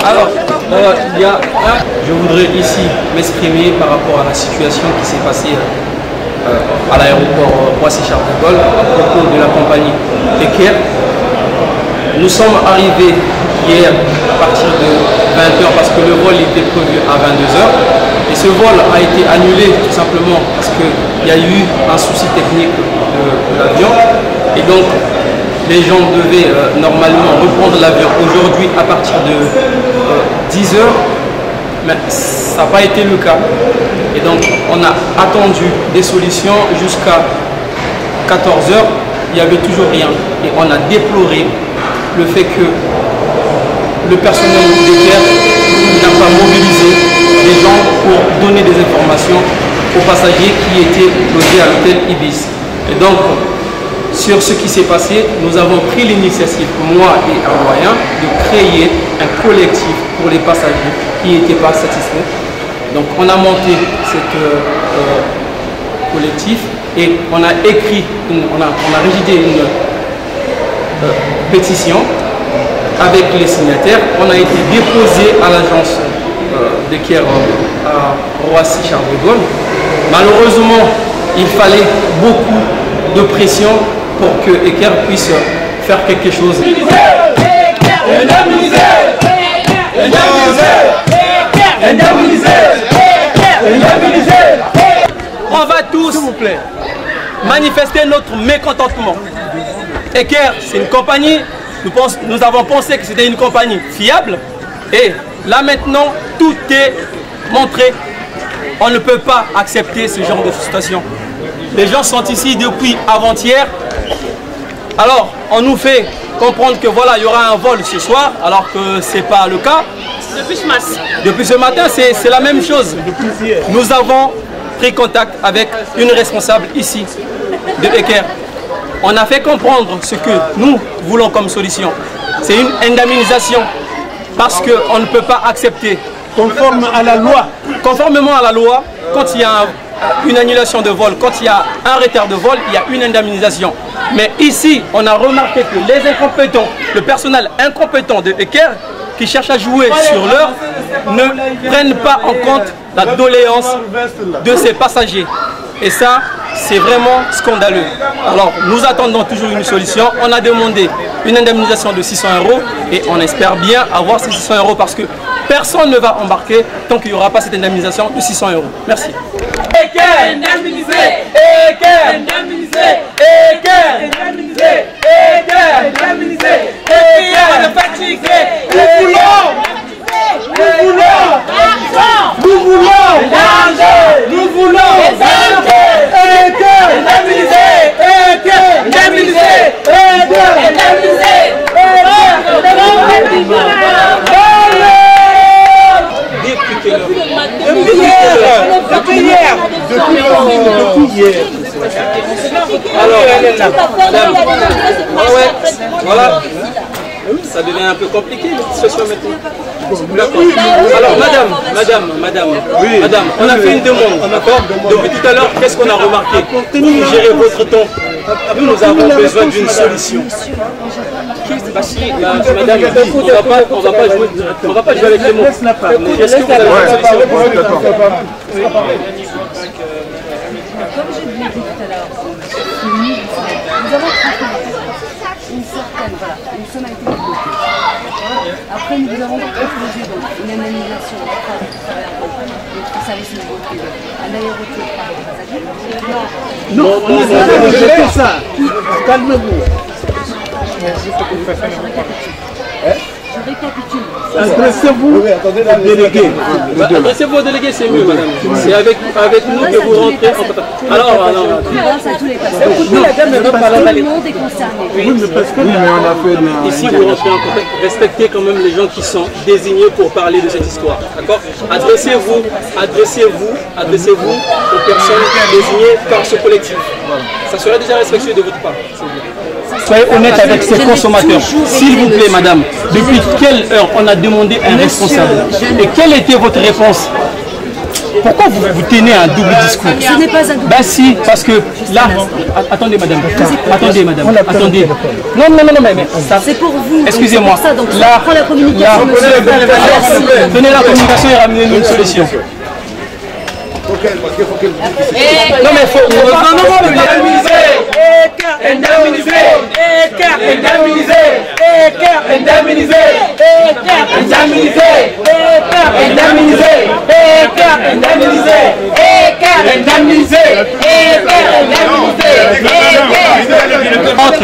Alors, je voudrais ici m'exprimer par rapport à la situation qui s'est passée à l'aéroport Roissy-Charles de Gaulle à propos de la compagnie Eker. Nous sommes arrivés hier à partir de 20h parce que le vol était prévu à 22h. Et ce vol a été annulé tout simplement parce qu'il y a eu un souci technique de l'avion. Et donc, les gens devaient normalement reprendre l'avion aujourd'hui à partir de 10h. Mais ça n'a pas été le cas. Et donc, on a attendu des solutions jusqu'à 14h. Il n'y avait toujours rien. Et on a déploré le fait que le personnel d'Eker n'a pas mobilisé des gens pour donner des informations aux passagers qui étaient logés à l'hôtel Ibis. Et donc, sur ce qui s'est passé, nous avons pris l'initiative, moi et Hawaïen, de créer un collectif pour les passagers qui n'étaient pas satisfaits. Donc, on a monté ce collectif et on a écrit, on a rédigé une pétition avec les signataires. On a été déposé à l'agence d'Eker à Roissy-Charles de Gaulle. Malheureusement, il fallait beaucoup de pression pour que Eker puisse faire quelque chose. On va tous, s'il vous plaît, manifester notre mécontentement. Eker, c'est une compagnie, nous avons pensé que c'était une compagnie fiable. Et là maintenant, tout est montré. On ne peut pas accepter ce genre de situation. Les gens sont ici depuis avant-hier. Alors, on nous fait comprendre que voilà, il y aura un vol ce soir, alors que ce n'est pas le cas. Depuis ce matin, c'est la même chose. Nous avons pris contact avec une responsable ici de Eker. On a fait comprendre ce que nous voulons comme solution. C'est une indemnisation parce qu'on ne peut pas accepter. Conforme à la loi. Conformément à la loi, quand il y a une annulation de vol, quand il y a un retard de vol, il y a une indemnisation. Mais ici, on a remarqué que les incompétents, le personnel incompétent de Eker, qui cherche à jouer sur l'heure, ne prennent pas en compte la doléance de ces passagers. Et ça, c'est vraiment scandaleux. Alors, nous attendons toujours une solution. On a demandé une indemnisation de 600 € et on espère bien avoir ces 600 € parce que personne ne va embarquer tant qu'il n'y aura pas cette indemnisation de 600 €. Merci. Eker, indemnisé, Eker, indemnisé, Eker, indemnisé, Eker, indemnisé, Eker, on est fatigué. Nous voulons Eker, indemnisé, Eker, indemnisé, Eker, indemnisé, Depuis hier. Alors, voilà, ça devient un peu compliqué la situation maintenant. Alors, madame, on a fait une demande, d'accord? Depuis tout à l'heure, qu'est-ce qu'on a remarqué? Pour gérer votre temps, nous avons besoin d'une solution. Madame, on va pas jouer avec les mots. Est-ce que vous avez une solution? Comme je vous l'ai dit tout à l'heure, nous avons une certaine, une somme a été débloquée. Après, nous avons proposé une indemnisation notre service niveau privé, un aller-retour par les passagers. Non, vous avez ça. Calmez-vous. Je récapitule. Adressez-vous au délégué. Adressez-vous au délégué, c'est mieux, madame. C'est avec nous que vous rentrez en contact. Alors, grâce à tous les passagers. Tout le monde est concerné. Oui, mais on a fait ici, vous rentrez en contact. Respectez quand même les gens qui sont désignés pour parler de cette histoire. D'accord? Adressez-vous aux personnes désignées par ce collectif. Ça serait déjà respectueux de votre part. Soyez honnête avec ces consommateurs. S'il vous plaît, madame, depuis quelle heure on a demandé un responsable? Et quelle était votre réponse? Pourquoi vous tenez un double discours? Ce n'est pas un double Ben si, parce que là, attendez madame, attendez madame, attendez. Non, mais ça... C'est pour vous. Excusez-moi. Donc Là, prends la communication. tenez la communication et ramenez-nous une solution. Non mais faut...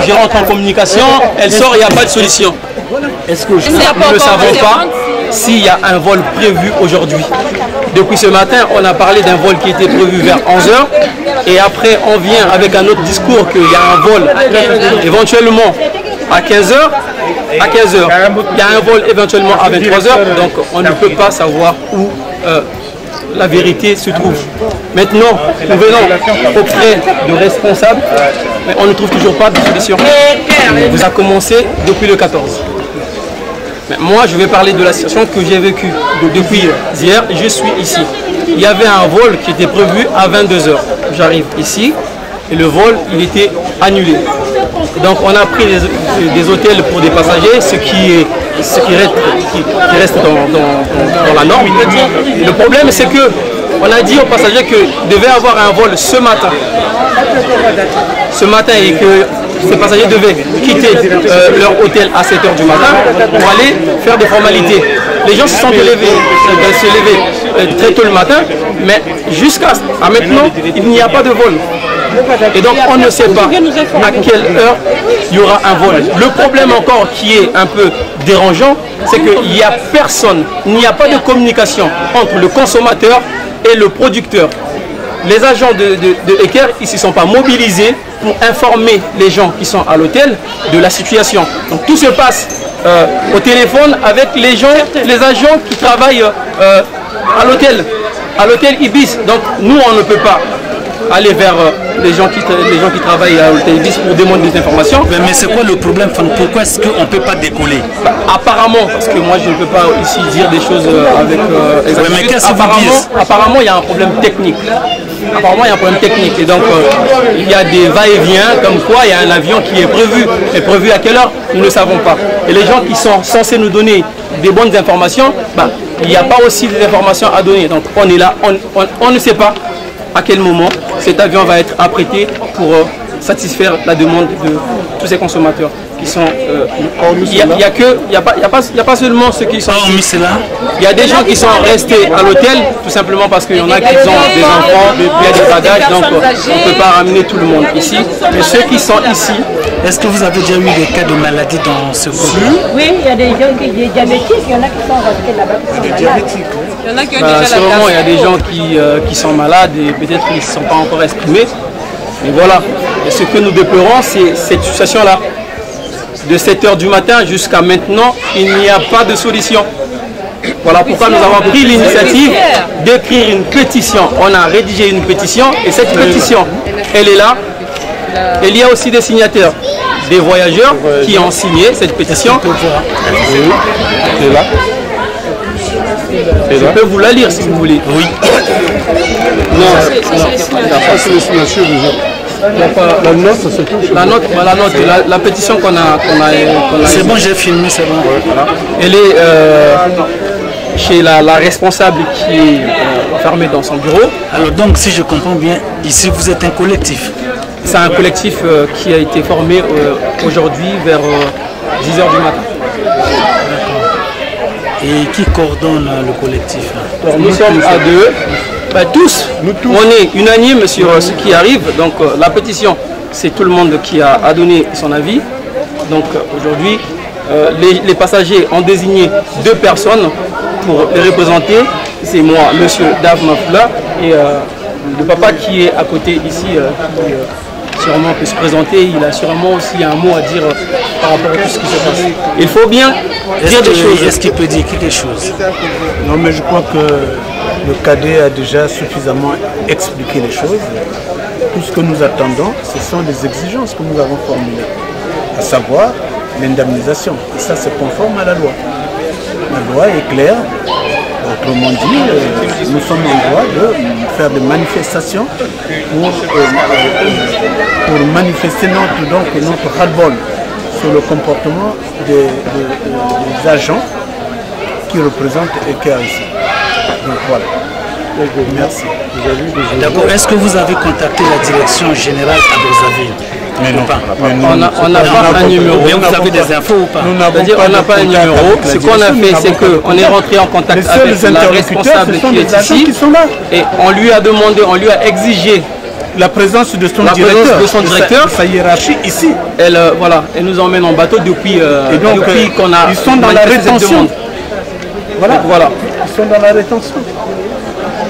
Je rentre en communication, elle sort, il n'y a pas de solution. Est-ce que nous ne savons pas s'il y a un vol prévu aujourd'hui? Depuis ce matin, on a parlé d'un vol qui était prévu vers 11h et après on vient avec un autre discours qu'il y a un vol éventuellement à 15h. À 15h, il y a un vol éventuellement à 23h, donc on ne peut pas savoir où la vérité se trouve. Maintenant, nous venons auprès de responsables, mais on ne trouve toujours pas de solution. Vous avez commencé depuis le 14. Mais moi, je vais parler de la situation que j'ai vécue depuis hier. Je suis ici. Il y avait un vol qui était prévu à 22h. J'arrive ici et le vol, il était annulé. Donc, on a pris des hôtels pour des passagers, ce qui reste dans la norme. Le problème, c'est que on a dit aux passagers qu'il devait avoir un vol ce matin. Ce matin et que ces passagers devaient quitter leur hôtel à 7h du matin pour aller faire des formalités. Les gens se sont levés très tôt le matin, mais jusqu'à maintenant, il n'y a pas de vol. Et donc on ne sait pas à quelle heure il y aura un vol. Le problème encore qui est un peu dérangeant, c'est qu'il n'y a personne, il n'y a pas de communication entre le consommateur et le producteur. Les agents de Eker, ils ne se sont pas mobilisés pour informer les gens qui sont à l'hôtel de la situation. Donc tout se passe au téléphone avec les gens, les agents qui travaillent à l'hôtel Ibis. Donc nous, on ne peut pas aller vers les gens qui travaillent à l'hôtel Ibis pour demander des informations. Mais c'est quoi le problème? Pourquoi est-ce qu'on ne peut pas décoller? Apparemment, parce que moi je ne peux pas ici dire des choses avec exactitude. Apparemment, il y a un problème technique. Apparemment, il y a un problème technique. Et donc, il y a des va-et-vient, comme quoi il y a un avion qui est prévu. Mais prévu à quelle heure? Nous ne savons pas. Et les gens qui sont censés nous donner des bonnes informations, il n'y a pas aussi des informations à donner. Donc, on est là, on ne sait pas à quel moment cet avion va être apprêté pour satisfaire la demande de tous ces consommateurs qui sont... Il n'y a pas seulement ceux qui sont... Il y a des gens qui sont restés à l'hôtel, tout simplement parce qu'il y en a qui ont des enfants, il y a des bagages, donc on ne peut pas ramener tout le monde ici. Mais ceux qui sont ici... Est-ce que vous avez déjà eu des cas de maladie dans ce groupe? Oui, il y a des gens qui sont diabétiques, il y en a qui sont restés là-bas. Il y en a qui ont déjà sûrement, il y a des gens qui sont malades et peut-être qu'ils ne se sont pas encore exprimés. Mais voilà, et ce que nous déplorons, c'est cette situation-là. De 7h du matin jusqu'à maintenant, il n'y a pas de solution. Voilà pourquoi nous avons pris l'initiative d'écrire une pétition. On a rédigé une pétition et cette pétition, elle est là. Et il y a aussi des signataires, des voyageurs qui ont signé cette pétition. Je peux vous la lire si vous voulez. Oui. Non, la pétition qu'on a c'est bon, j'ai filmé, c'est bon. Voilà. Elle est chez la responsable qui est enfermée dans son bureau. Alors donc, si je comprends bien, ici vous êtes un collectif. C'est un collectif qui a été formé aujourd'hui vers 10h du matin. Et qui coordonne le collectif? Nous sommes à deux. Tous, on est unanime sur ce qui arrive. Donc la pétition, c'est tout le monde qui a donné son avis. Donc aujourd'hui, les passagers ont désigné 2 personnes pour les représenter. C'est moi, monsieur Dave Mafla, et le papa qui est à côté ici, qui sûrement peut se présenter. Il a sûrement aussi un mot à dire par rapport à tout ce qui se passe. Il faut bien dire des choses. Est-ce qu'il peut dire quelque chose? Non, mais je crois que le cadet a déjà suffisamment expliqué les choses. Tout ce que nous attendons, ce sont les exigences que nous avons formulées, à savoir l'indemnisation. Et ça, c'est conforme à la loi. La loi est claire. Autrement dit, nous sommes en droit de faire des manifestations pour manifester notre ras-le-bol sur le comportement des agents qui représentent EKR ici. Donc voilà. Merci. D'accord. Est-ce que vous avez contacté la direction générale à Brazzaville? Mais non, on n'a pas un numéro. Vous avez des infos ou pas? C'est-à-dire on n'a pas un numéro. Ce qu'on a fait, c'est qu'on est rentré en contact avec la responsable qui est ici et on lui a demandé, on lui a exigé la présence de son directeur, sa hiérarchie ici. Elle, voilà, elle nous emmène en bateau depuis qu'on a. Ils sont dans la rétention. Voilà. Ils sont dans la rétention.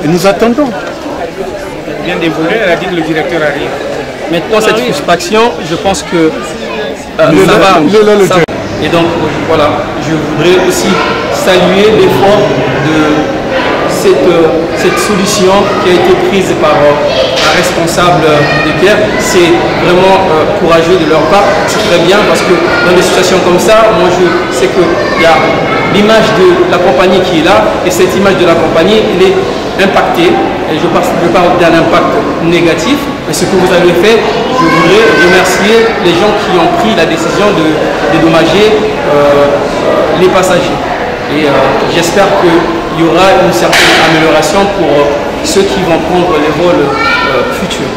Et nous attendons. Bien dévoilé, elle a dit que le directeur arrive. Maintenant, cette frustration, je pense que ça va. Et donc, voilà, je voudrais aussi saluer l'effort de cette solution qui a été prise par la responsable d'EKR. C'est vraiment courageux de leur part. C'est très bien parce que dans des situations comme ça, moi je sais qu'il y a l'image de la compagnie qui est là et cette image de la compagnie, elle est impactée. Et je parle d'un impact négatif. Mais ce que vous avez fait, je voudrais remercier les gens qui ont pris la décision de dédommager les passagers. Et j'espère qu'il y aura une certaine amélioration pour ceux qui vont prendre les vols futurs.